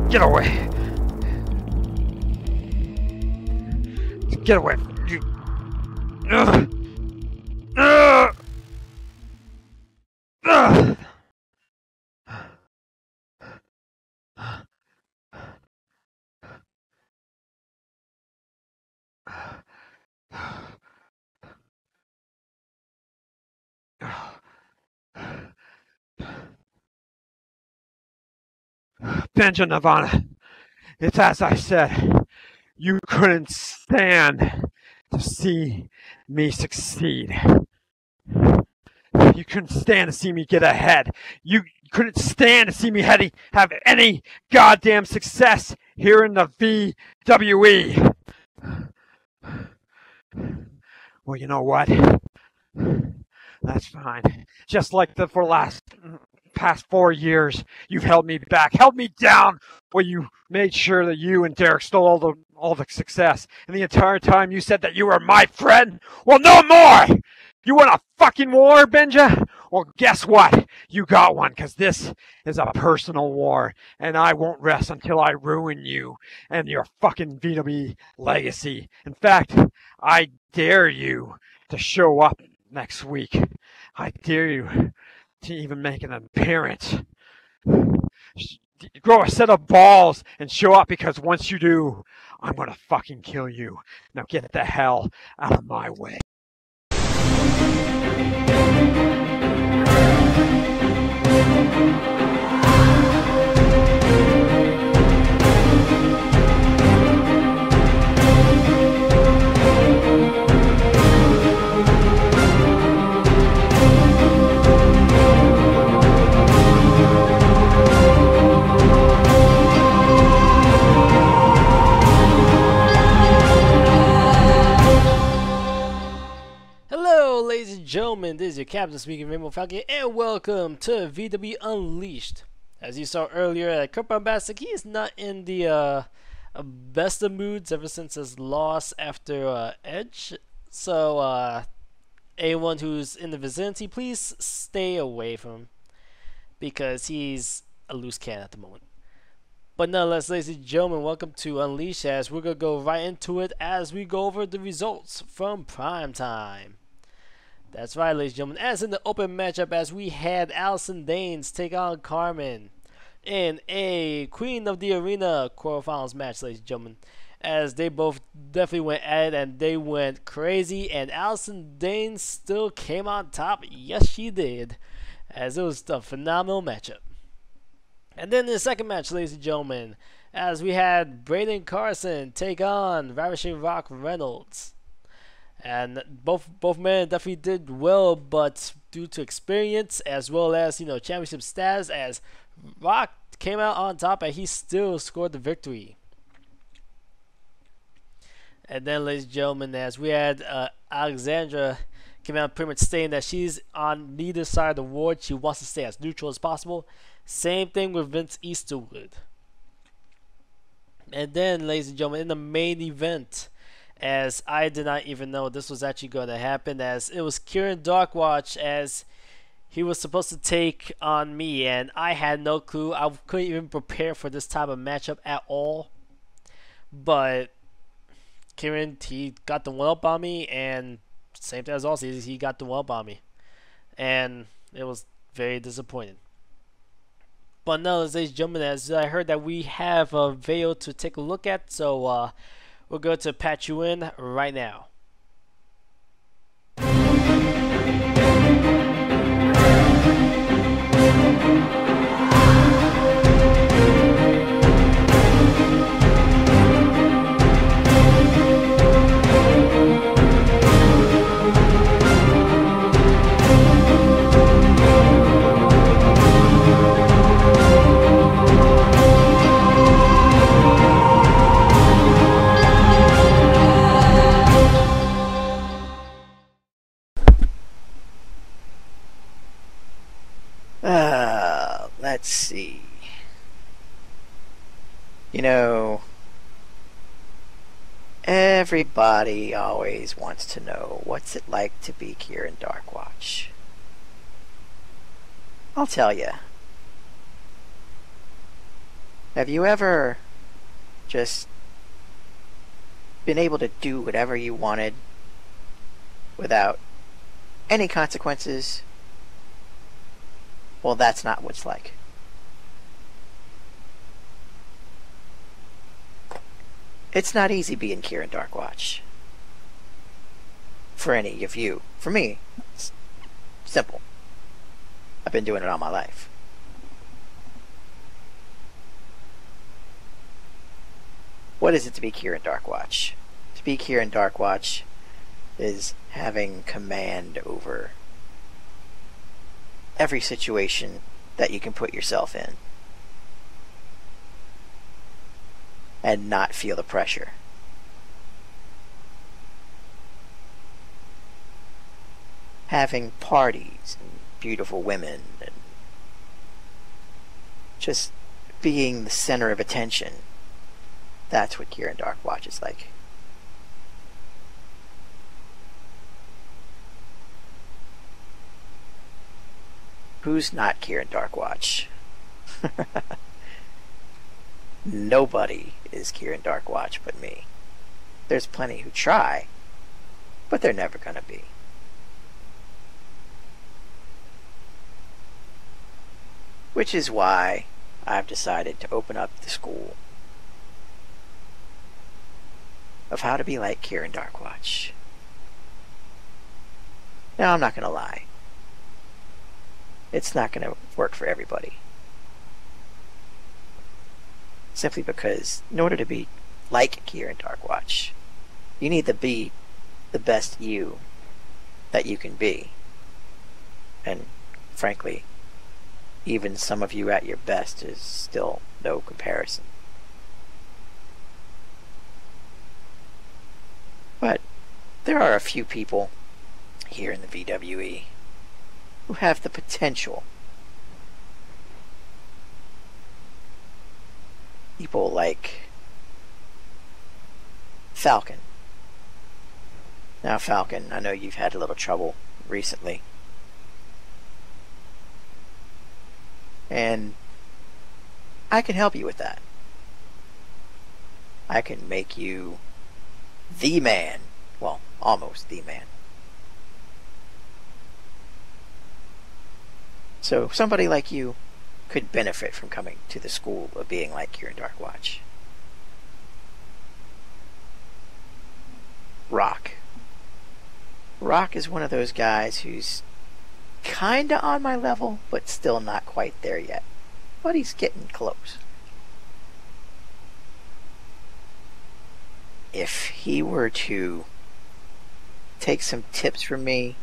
Get away! Get away! You. Ugh. Ugh. Ugh. Benja Nirvana, it's as I said. You couldn't stand to see me succeed. You couldn't stand to see me get ahead. You couldn't stand to see me have any goddamn success here in the VWE. Well, you know what? That's fine. Just like for the past 4 years, you've held me back, held me down, where you made sure that you and Derek stole all the success. And the entire time you said that you were my friend. Well, no more! You want a fucking war, Benja? Well, guess what? You got one, because this is a personal war, and I won't rest until I ruin you and your fucking VWE legacy. In fact, I dare you to show up next week. I dare you to even make an appearance. Grow a set of balls and show up, because once you do, I'm gonna fucking kill you. Now get the hell out of my way. Ladies and gentlemen, this is your captain speaking, Rainbow Falcon, and welcome to VWE Unleashed. As you saw earlier, Kurt Bombastic, he is not in the best of moods ever since his loss after Edge. So, anyone who's in the vicinity, please stay away from him, because he's a loose cannon at the moment. But nonetheless, ladies and gentlemen, welcome to Unleashed, as we're going to go right into it as we go over the results from Prime Time. That's right, ladies and gentlemen, as in the open matchup, as we had Allison Danes take on Carmen in a Queen of the Arena quarterfinals match, ladies and gentlemen, as they both definitely went at it and they went crazy, and Allison Danes still came on top. Yes, she did, as it was a phenomenal matchup. And then in the second match, ladies and gentlemen, as we had Braden Carson take on Ravishing Rock Reynolds. And both men definitely did well, but due to experience as well as, you know, championship status, as Rock came out on top and he still scored the victory. And then, ladies and gentlemen, as we had Alexandra came out pretty much stating that she's on neither side of the war. She wants to stay as neutral as possible. Same thing with Vince Easterwood. And then, ladies and gentlemen, in the main event, as I did not even know this was actually going to happen, as it was Kieran Darkwatch, as he was supposed to take on me, and I had no clue. I couldn't even prepare for this type of matchup at all. But Kieran, he got the one up on me, and same thing as all seasons, he got the one up on me, and it was very disappointing. But now, ladies and gentlemen, as I heard that we have a video to take a look at, so we're going to patch you in right now. Let's see. You know, everybody always wants to know what's it like to be Kieran Darkwatch. I'll tell you. Have you ever just been able to do whatever you wanted without any consequences? Well, that's not what it's like. It's not easy being Kieran Darkwatch. For any of you. For me, it's simple. I've been doing it all my life. What is it to be Kieran Darkwatch? To be Kieran Darkwatch is having command over every situation that you can put yourself in and not feel the pressure. Having parties and beautiful women and just being the center of attention. That's what Kieran Darkwatch is like. Who's not Kieran Darkwatch? Nobody is Kieran Darkwatch but me. There's plenty who try, but they're never gonna be. Which is why I've decided to open up the school of how to be like Kieran Darkwatch. Now, I'm not gonna lie. It's not gonna work for everybody. Simply because in order to be like Kieran Darkwatch, you need to be the best you that you can be. And frankly, even some of you at your best is still no comparison. But there are a few people here in the VWE who have the potential. People like Falcon. Now, Falcon, I know you've had a little trouble recently. And I can help you with that. I can make you the man. Well, almost the man. So somebody like you could benefit from coming to the school of being like Kieran Darkwatch. Rock. Rock is one of those guys who's kinda on my level, but still not quite there yet. But he's getting close. If he were to take some tips from me,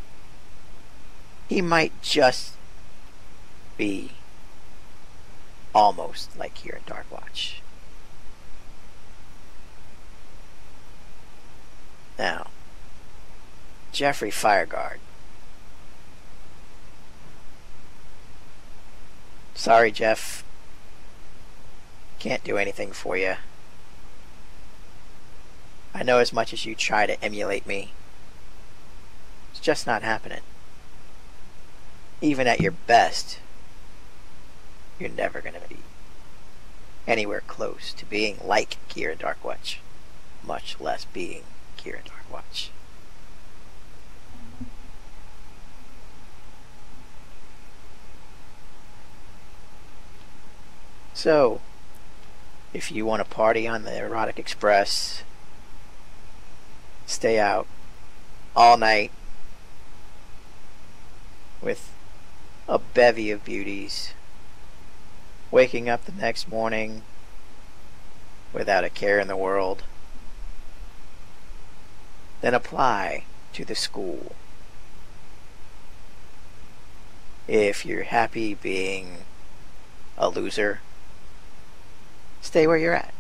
he might just be almost like Kieran Darkwatch. Now, Jeffrey Fireguard. Sorry, Jeff. Can't do anything for you. I know as much as you try to emulate me, it's just not happening. Even at your best, you're never going to be anywhere close to being like Kieran Darkwatch, much less being Kieran Darkwatch. So, if you want to party on the Erotic Express, stay out all night with a bevy of beauties, waking up the next morning without a care in the world, then apply to the school. If you're happy being a loser, stay where you're at.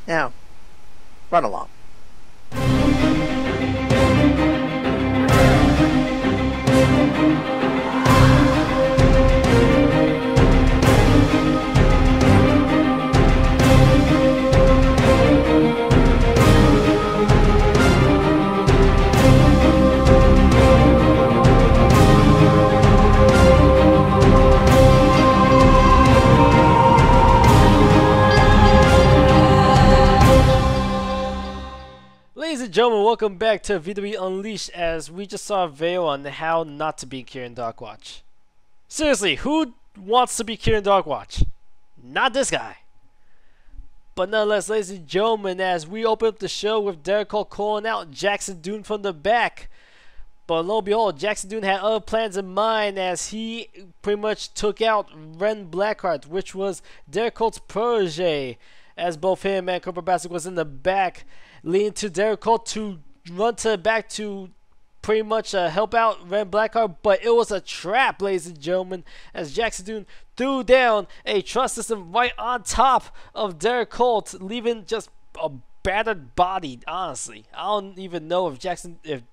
Now, run along. gentlemen, welcome back to VWE Unleashed as we just saw a video on how not to be Kieran Darkwatch. Seriously, who wants to be Kieran Darkwatch? Not this guy. But nonetheless, ladies and gentlemen, as we open up the show with Derek Cole calling out Jackson Dune from the back. But lo and behold, Jackson Dune had other plans in mind as he pretty much took out Ren Blackheart, which was Derek Cole's protege, as both him and Cobra Bastard was in the back, leading to Derek Cole to run to the back to pretty much help out Ren Blackheart, but it was a trap, ladies and gentlemen, as Jackson Dune threw down a trust system right on top of Derek Cole, leaving just a battered body. Honestly, I don't even know if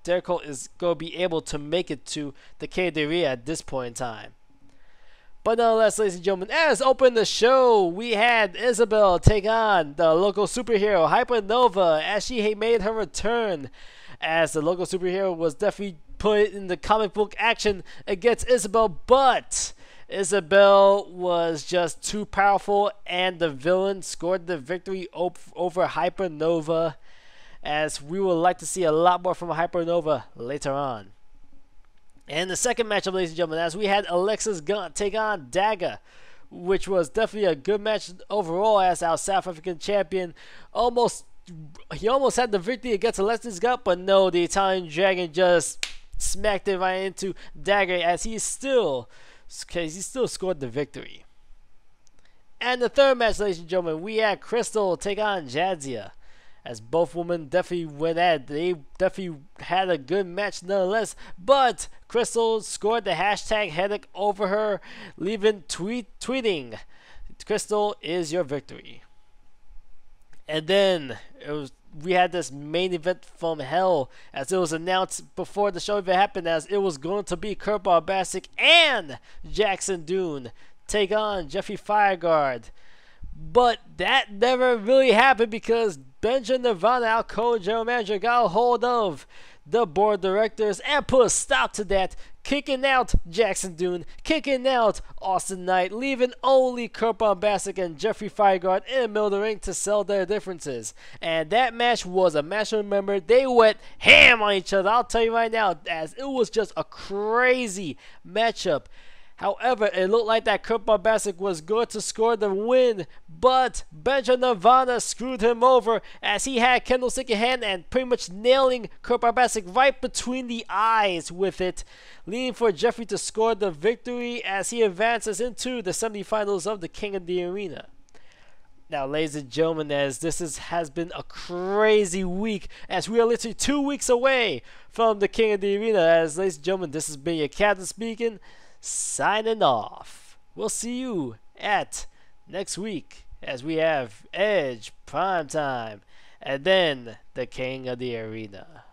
Derek Cole is going to be able to make it to the KDRE at this point in time. But nonetheless, ladies and gentlemen, as open the show, we had Isabel take on the local superhero Hypernova as she made her return, as the local superhero was definitely put in the comic book action against Isabel, but Isabel was just too powerful and the villain scored the victory over Hypernova, as we would like to see a lot more from Hypernova later on. And the second matchup, ladies and gentlemen, as we had Alexis Gunt take on Dagger, which was definitely a good match overall, as our South African champion almost had the victory against Alexis Gunt, but no, the Italian Dragon just smacked it right into Dagger as he still scored the victory. And the third match, ladies and gentlemen, we had Crystal take on Jadzia, as both women definitely went at it. They definitely had a good match nonetheless, but Crystal scored the hashtag headache over her, leaving tweeting, "Crystal is your victory." And then we had this main event from hell, as it was announced before the show even happened, as it was going to be Kurt Barbasic and Jackson Dune take on Jeffrey Fireguard. But that never really happened because Benjamin Nirvana, our co-general manager, got a hold of the board of directors and put a stop to that, kicking out Jackson Dune, kicking out Austin Knight, leaving only Kurt Bombastic and Jeffrey Fireguard in the middle of the ring to sell their differences. And that match was a match to remember. They went ham on each other, I'll tell you right now, as it was just a crazy matchup. However, it looked like that Kurt Bombastic was going to score the win, but Benjamin Nirvana screwed him over as he had Candlestick in hand and pretty much nailing Kurt Bombastic right between the eyes with it, leading for Jeffrey to score the victory as he advances into the semifinals of the King of the Arena. Now, ladies and gentlemen, as this has been a crazy week, as we are literally 2 weeks away from the King of the Arena, as ladies and gentlemen, this has been your captain speaking, signing off. We'll see you at next week as we have Edge Primetime and then the King of the Arena.